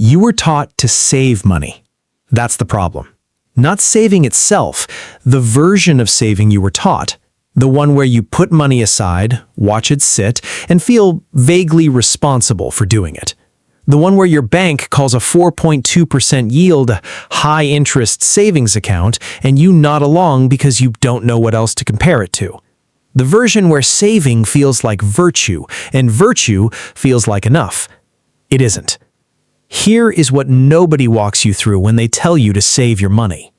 You were taught to save money. That's the problem. Not saving itself, the version of saving you were taught. The one where you put money aside, watch it sit, and feel vaguely responsible for doing it. The one where your bank calls a 4.2% yield a high-interest savings account, and you nod along because you don't know what else to compare it to. The version where saving feels like virtue, and virtue feels like enough. It isn't. Here is what nobody walks you through when they tell you to save your money.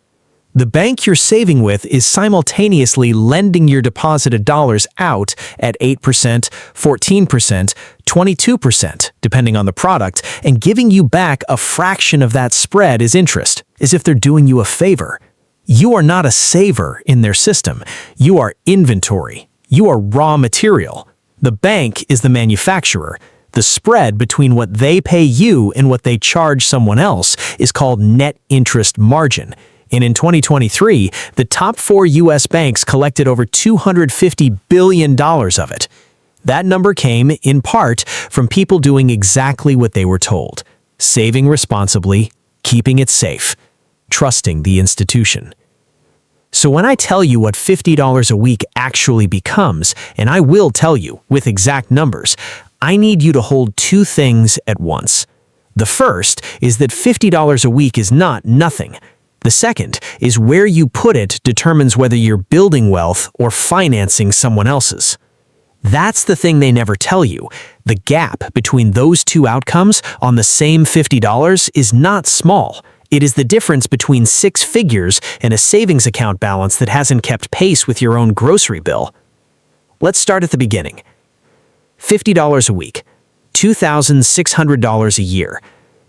The bank you're saving with is simultaneously lending your deposited dollars out at 8%, 14%, 22%, depending on the product, and giving you back a fraction of that spread as interest, as if they're doing you a favor. You are not a saver in their system. You are inventory. You are raw material. The bank is the manufacturer. The spread between what they pay you and what they charge someone else is called net interest margin. And in 2023, the top 4 U.S. banks collected over $250 billion of it. That number came, in part, from people doing exactly what they were told: saving responsibly, keeping it safe, trusting the institution. So when I tell you what $50 a week actually becomes, and I will tell you with exact numbers, I need you to hold 2 things at once. The first is that $50 a week is not nothing. The second is where you put it determines whether you're building wealth or financing someone else's. That's the thing they never tell you. The gap between those 2 outcomes on the same $50 is not small. It is the difference between 6 figures and a savings account balance that hasn't kept pace with your own grocery bill. Let's start at the beginning. $50 a week, $2,600 a year.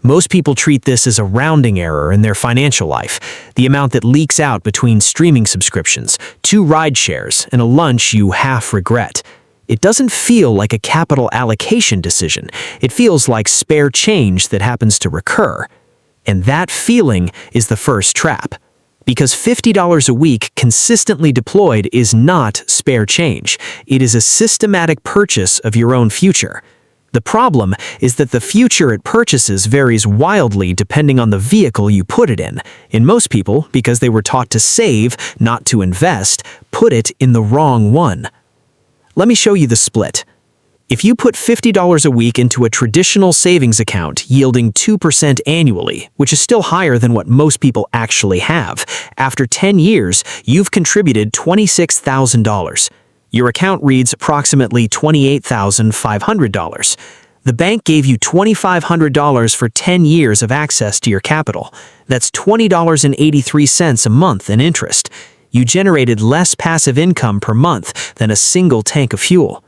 Most people treat this as a rounding error in their financial life, the amount that leaks out between streaming subscriptions, 2 ride shares, and a lunch you half regret. It doesn't feel like a capital allocation decision. It feels like spare change that happens to recur. And that feeling is the first trap. Because $50 a week consistently deployed is not spare change. It is a systematic purchase of your own future. The problem is that the future it purchases varies wildly depending on the vehicle you put it in. And most people, because they were taught to save, not to invest, put it in the wrong one. Let me show you the split. If you put $50 a week into a traditional savings account yielding 2% annually, which is still higher than what most people actually have, after 10 years, you've contributed $26,000. Your account reads approximately $28,500. The bank gave you $2,500 for 10 years of access to your capital. That's $20.83 a month in interest. You generated less passive income per month than a single tank of fuel.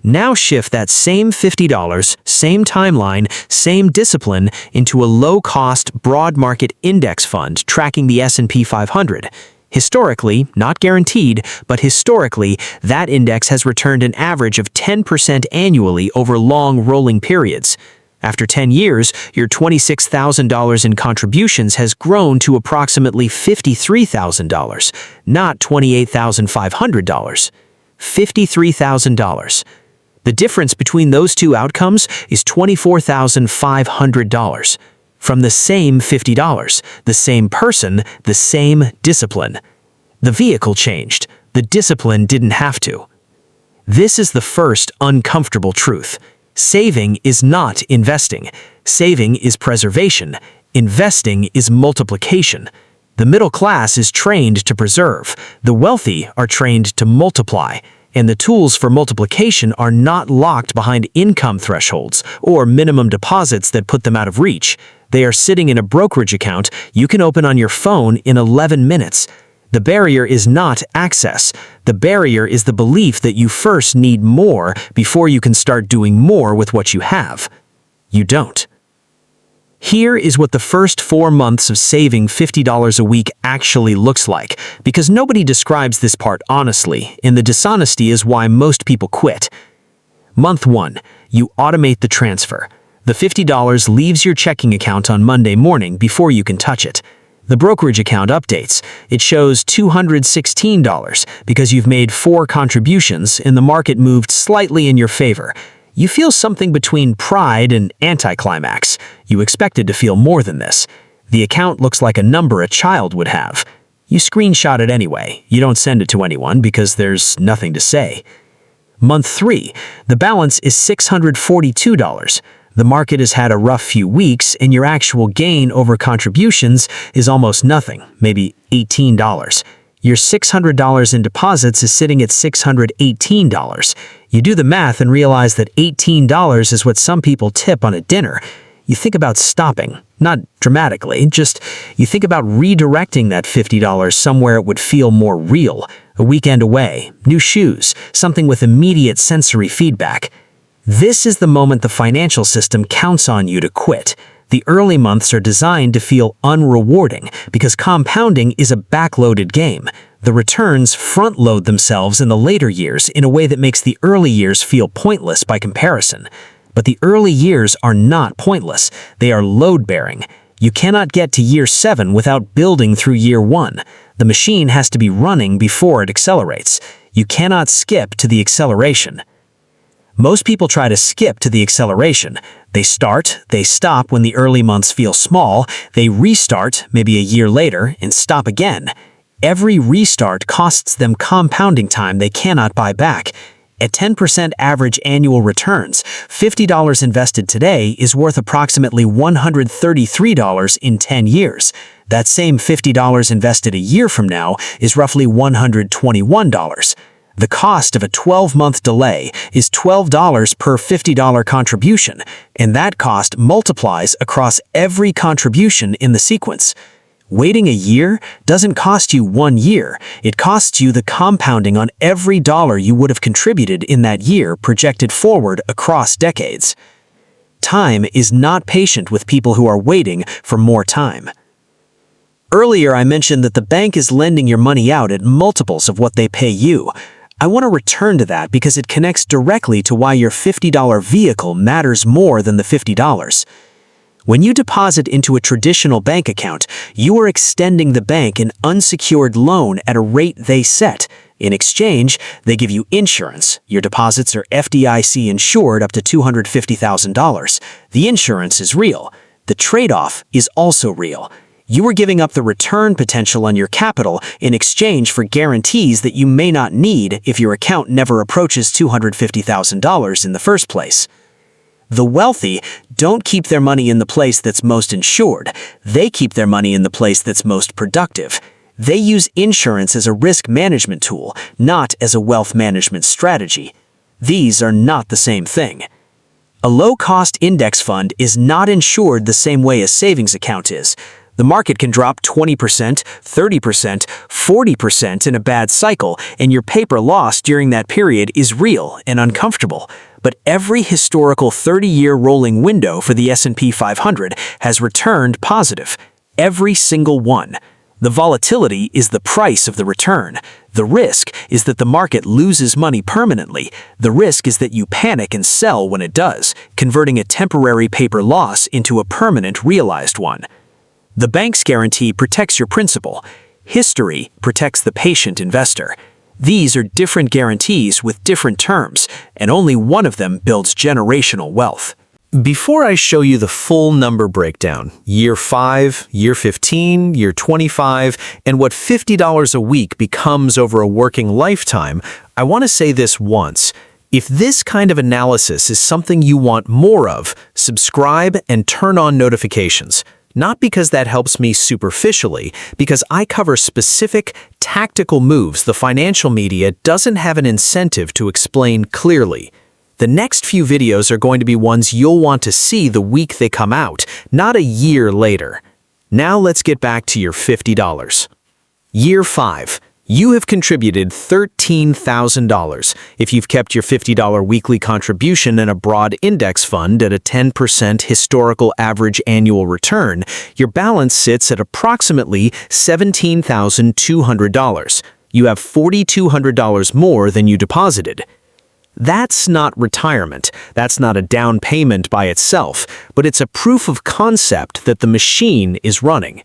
Now shift that same $50, same timeline, same discipline into a low-cost, broad market index fund tracking the S&P 500. Historically, not guaranteed, but historically, that index has returned an average of 10% annually over long rolling periods. After 10 years, your $26,000 in contributions has grown to approximately $53,000, not $28,500. $53,000. The difference between those 2 outcomes is $24,500. From the same $50, the same person, the same discipline. The vehicle changed. The discipline didn't have to. This is the first uncomfortable truth. Saving is not investing. Saving is preservation. Investing is multiplication. The middle class is trained to preserve. The wealthy are trained to multiply. And the tools for multiplication are not locked behind income thresholds or minimum deposits that put them out of reach. They are sitting in a brokerage account you can open on your phone in 11 minutes. The barrier is not access. The barrier is the belief that you first need more before you can start doing more with what you have. You don't. Here is what the first 4 months of saving $50 a week actually looks like, because nobody describes this part honestly, and the dishonesty is why most people quit. Month 1, you automate the transfer. The $50 leaves your checking account on Monday morning before you can touch it. The brokerage account updates. It shows $216 because you've made 4 contributions and the market moved slightly in your favor. You feel something between pride and anticlimax. You expected to feel more than this. The account looks like a number a child would have. You screenshot it anyway. You don't send it to anyone because there's nothing to say. Month 3, the balance is $642. The market has had a rough few weeks, and your actual gain over contributions is almost nothing, maybe $18. Your $600 in deposits is sitting at $618. You do the math and realize that $18 is what some people tip on a dinner. You think about stopping, not dramatically, just you think about redirecting that $50 somewhere it would feel more real. A weekend away, new shoes, something with immediate sensory feedback. This is the moment the financial system counts on you to quit. The early months are designed to feel unrewarding because compounding is a backloaded game. The returns front-load themselves in the later years in a way that makes the early years feel pointless by comparison. But the early years are not pointless. They are load-bearing. You cannot get to year 7 without building through year 1. The machine has to be running before it accelerates. You cannot skip to the acceleration. Most people try to skip to the acceleration. They start, they stop when the early months feel small, they restart maybe a year later and stop again. Every restart costs them compounding time they cannot buy back. At 10% average annual returns, $50 invested today is worth approximately $133 in 10 years. That same $50 invested a year from now is roughly $121. The cost of a 12-month delay is $12 per $50 contribution, and that cost multiplies across every contribution in the sequence. Waiting a year doesn't cost you 1 year. It costs you the compounding on every dollar you would have contributed in that year projected forward across decades. Time is not patient with people who are waiting for more time. Earlier, I mentioned that the bank is lending your money out at multiples of what they pay you. I want to return to that because it connects directly to why your $50 vehicle matters more than the $50. When you deposit into a traditional bank account, you are extending the bank an unsecured loan at a rate they set. In exchange, they give you insurance. Your deposits are FDIC insured up to $250,000. The insurance is real. The trade-off is also real. You are giving up the return potential on your capital in exchange for guarantees that you may not need if your account never approaches $250,000 in the first place. The wealthy don't keep their money in the place that's most insured. They keep their money in the place that's most productive. They use insurance as a risk management tool, not as a wealth management strategy. These are not the same thing. A low-cost index fund is not insured the same way a savings account is. The market can drop 20%, 30%, 40% in a bad cycle, and your paper loss during that period is real and uncomfortable. But every historical 30-year rolling window for the S&P 500 has returned positive. Every single one. The volatility is the price of the return. The risk is that the market loses money permanently. The risk is that you panic and sell when it does, converting a temporary paper loss into a permanent realized one. The bank's guarantee protects your principal. History protects the patient investor. These are different guarantees with different terms, and only one of them builds generational wealth. Before I show you the full number breakdown, year 5, year 15, year 25, and what $50 a week becomes over a working lifetime, I want to say this once. If this kind of analysis is something you want more of, subscribe and turn on notifications. Not because that helps me superficially, because I cover specific, tactical moves the financial media doesn't have an incentive to explain clearly. The next few videos are going to be ones you'll want to see the week they come out, not a year later. Now let's get back to your $50. Year 5. You have contributed $13,000. If you've kept your $50 weekly contribution in a broad index fund at a 10% historical average annual return, your balance sits at approximately $17,200. You have $4,200 more than you deposited. That's not retirement. That's not a down payment by itself, but it's a proof of concept that the machine is running.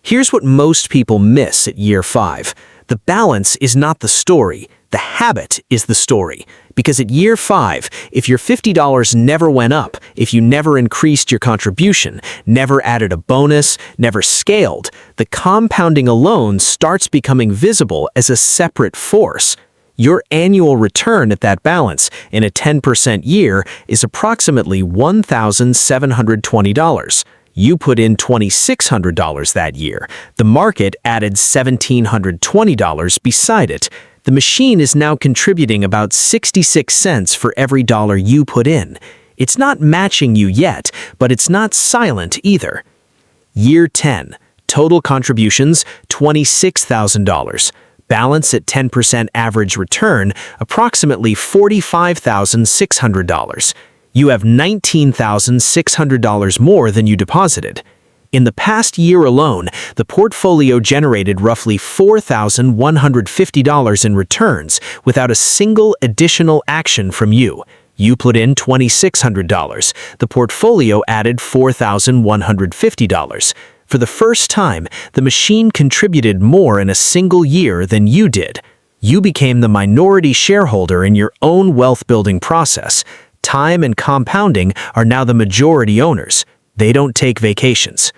Here's what most people miss at year 5. The balance is not the story. The habit is the story. Because at year 5, if your $50 never went up, if you never increased your contribution, never added a bonus, never scaled, the compounding alone starts becoming visible as a separate force. Your annual return at that balance in a 10% year is approximately $1,720. You put in $2,600 that year. The market added $1,720 beside it. The machine is now contributing about 66 cents for every dollar you put in. It's not matching you yet, but it's not silent either. Year 10. Total contributions, $26,000. Balance at 10% average return, approximately $45,600. You have $19,600 more than you deposited. In the past year alone, the portfolio generated roughly $4,150 in returns without a single additional action from you. You put in $2,600. The portfolio added $4,150. For the first time, the machine contributed more in a single year than you did. You became the minority shareholder in your own wealth-building process. Time and compounding are now the majority owners. They don't take vacations.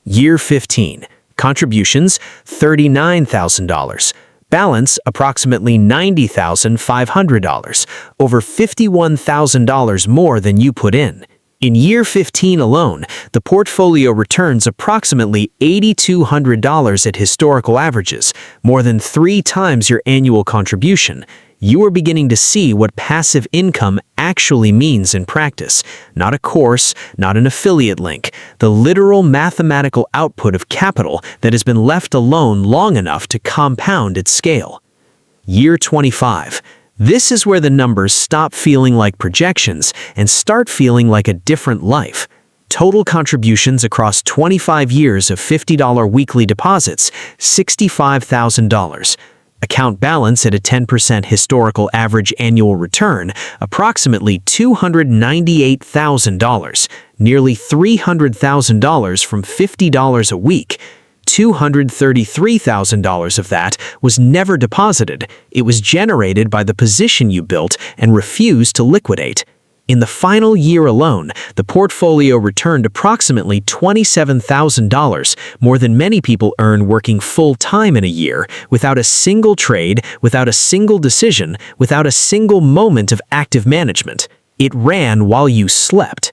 Year 15. Contributions, $39,000. Balance, approximately $90,500. Over $51,000 more than you put in. In year 15 alone, the portfolio returns approximately $8,200 at historical averages, more than 3 times your annual contribution. You are beginning to see what passive income actually means in practice. Not a course, not an affiliate link, the literal mathematical output of capital that has been left alone long enough to compound at scale. Year 25. This is where the numbers stop feeling like projections and start feeling like a different life. Total contributions across 25 years of $50 weekly deposits, $65,000. Account balance at a 10% historical average annual return, approximately $298,000, nearly $300,000 from $50 a week. $233,000 of that was never deposited. It was generated by the position you built and refused to liquidate. In the final year alone, the portfolio returned approximately $27,000, more than many people earn working full-time in a year, without a single trade, without a single decision, without a single moment of active management. It ran while you slept.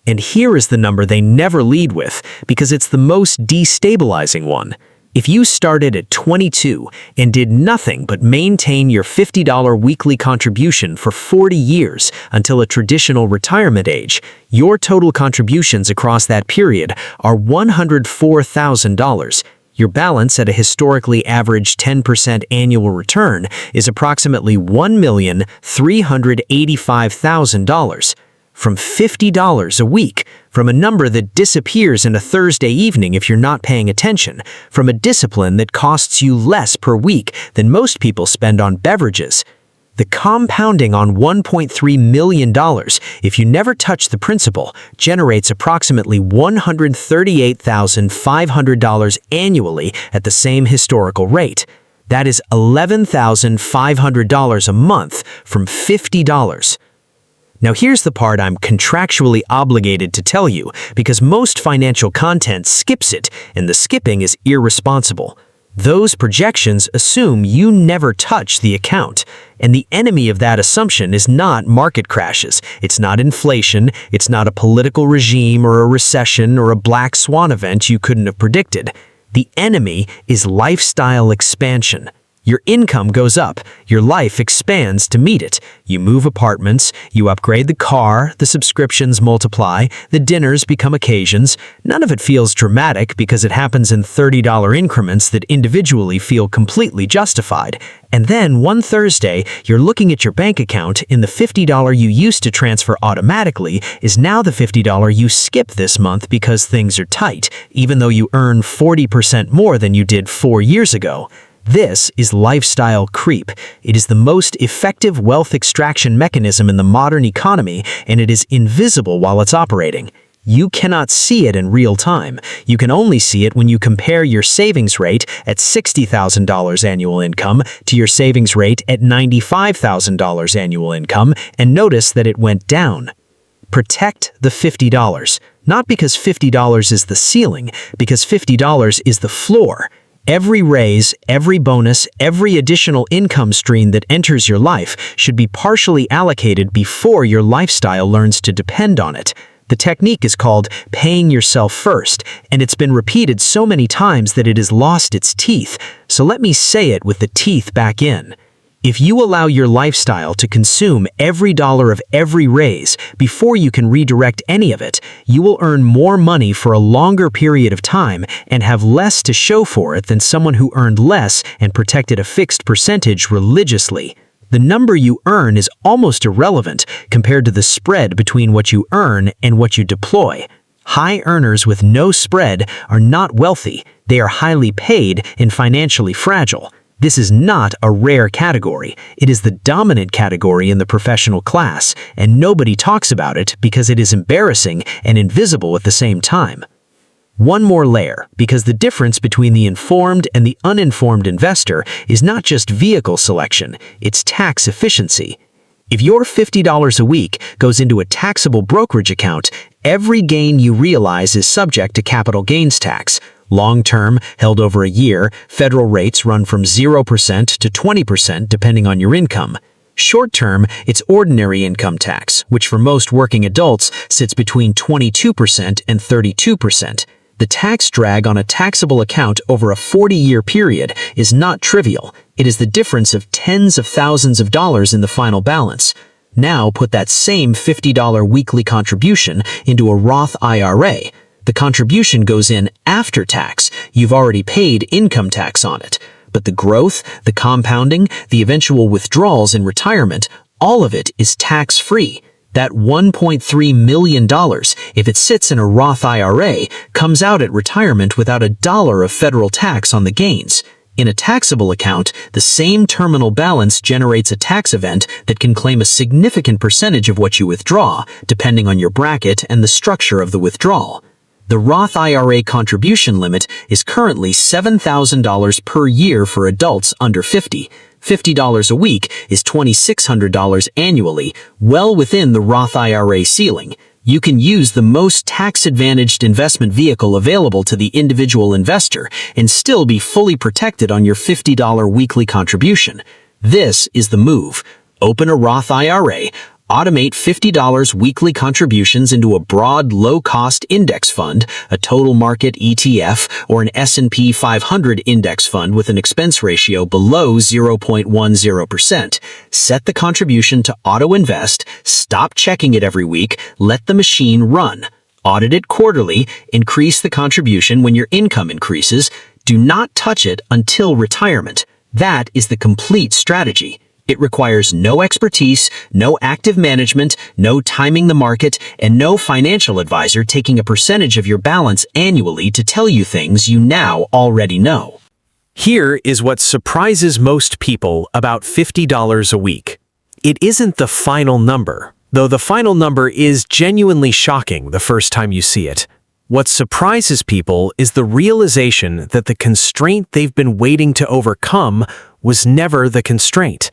And here is the number they never lead with, because it's the most destabilizing one. If you started at 22 and did nothing but maintain your $50 weekly contribution for 40 years until a traditional retirement age, your total contributions across that period are $104,000. Your balance at a historically average 10% annual return is approximately $1,385,000. From $50 a week, from a number that disappears in a Thursday evening if you're not paying attention, from a discipline that costs you less per week than most people spend on beverages. The compounding on $1.3 million, if you never touch the principal, generates approximately $138,500 annually at the same historical rate. That is $11,500 a month from $50. Now here's the part I'm contractually obligated to tell you, because most financial content skips it, and the skipping is irresponsible. Those projections assume you never touch the account, and the enemy of that assumption is not market crashes, it's not inflation, it's not a political regime or a recession or a black swan event you couldn't have predicted. The enemy is lifestyle expansion. Your income goes up, your life expands to meet it. You move apartments, you upgrade the car, the subscriptions multiply, the dinners become occasions. None of it feels dramatic because it happens in $30 increments that individually feel completely justified. And then one Thursday, you're looking at your bank account and the $50 you used to transfer automatically is now the $50 you skip this month because things are tight, even though you earn 40% more than you did 4 years ago. This is lifestyle creep. It is the most effective wealth extraction mechanism in the modern economy, and it is invisible while it's operating. You cannot see it in real time. You can only see it when you compare your savings rate at $60,000 annual income to your savings rate at $95,000 annual income and notice that it went down. Protect the $50. Not because $50 is the ceiling, because $50 is the floor. Every raise, every bonus, every additional income stream that enters your life should be partially allocated before your lifestyle learns to depend on it. The technique is called paying yourself first, and it's been repeated so many times that it has lost its teeth. So let me say it with the teeth back in. If you allow your lifestyle to consume every dollar of every raise before you can redirect any of it, you will earn more money for a longer period of time and have less to show for it than someone who earned less and protected a fixed percentage religiously. The number you earn is almost irrelevant compared to the spread between what you earn and what you deploy. High earners with no spread are not wealthy. They are highly paid and financially fragile. This is not a rare category. It is the dominant category in the professional class, and nobody talks about it because it is embarrassing and invisible at the same time. One more layer, because the difference between the informed and the uninformed investor is not just vehicle selection, it's tax efficiency. If your $50 a week goes into a taxable brokerage account, every gain you realize is subject to capital gains tax. Long-term, held over a year, federal rates run from 0% to 20% depending on your income. Short-term, it's ordinary income tax, which for most working adults sits between 22% and 32%. The tax drag on a taxable account over a 40-year period is not trivial. It is the difference of tens of thousands of dollars in the final balance. Now put that same $50 weekly contribution into a Roth IRA. The contribution goes in after tax. You've already paid income tax on it. But the growth, the compounding, the eventual withdrawals in retirement, all of it is tax-free. That $1.3 million, if it sits in a Roth IRA, comes out at retirement without a dollar of federal tax on the gains. In a taxable account, the same terminal balance generates a tax event that can claim a significant percentage of what you withdraw, depending on your bracket and the structure of the withdrawal. The Roth IRA contribution limit is currently $7,000 per year for adults under 50. $50 a week is $2,600 annually, well within the Roth IRA ceiling. You can use the most tax-advantaged investment vehicle available to the individual investor and still be fully protected on your $50 weekly contribution. This is the move. Open a Roth IRA, automate $50 weekly contributions into a broad, low-cost index fund, a total market ETF, or an S&P 500 index fund with an expense ratio below 0.10%. Set the contribution to auto-invest, stop checking it every week, let the machine run. Audit it quarterly, increase the contribution when your income increases. Do not touch it until retirement. That is the complete strategy. It requires no expertise, no active management, no timing the market, and no financial advisor taking a percentage of your balance annually to tell you things you now already know. Here is what surprises most people about $50 a week. It isn't the final number, though the final number is genuinely shocking the first time you see it. What surprises people is the realization that the constraint they've been waiting to overcome was never the constraint.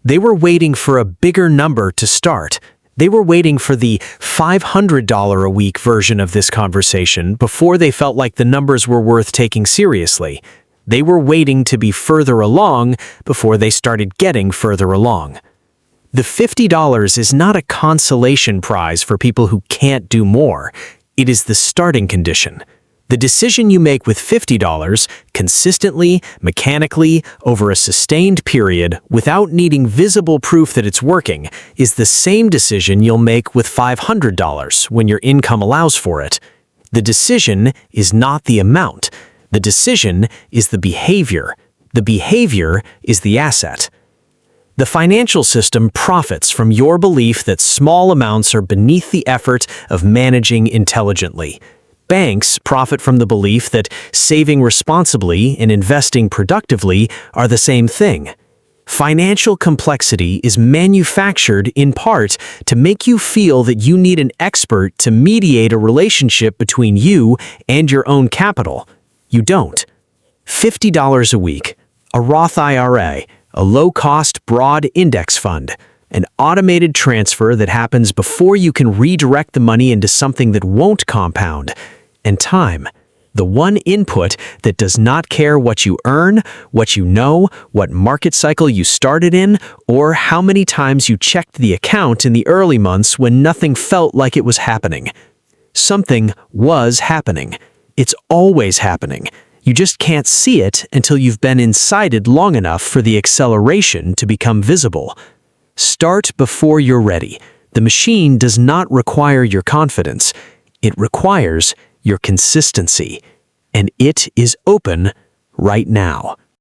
They were waiting for a bigger number to start. They were waiting for the $500 a week version of this conversation before they felt like the numbers were worth taking seriously. They were waiting to be further along before they started getting further along. The $50 is not a consolation prize for people who can't do more. It is the starting condition. The decision you make with $50, consistently, mechanically, over a sustained period, without needing visible proof that it's working, is the same decision you'll make with $500 when your income allows for it. The decision is not the amount. The decision is the behavior. The behavior is the asset. The financial system profits from your belief that small amounts are beneath the effort of managing intelligently. Banks profit from the belief that saving responsibly and investing productively are the same thing. Financial complexity is manufactured in part to make you feel that you need an expert to mediate a relationship between you and your own capital. You don't. $50 a week, a Roth IRA, a low-cost broad index fund, an automated transfer that happens before you can redirect the money into something that won't compound, and time. The one input that does not care what you earn, what you know, what market cycle you started in, or how many times you checked the account in the early months when nothing felt like it was happening. Something was happening. It's always happening. You just can't see it until you've been inside it long enough for the acceleration to become visible. Start before you're ready. The machine does not require your confidence. It requires your consistency, and it is open right now.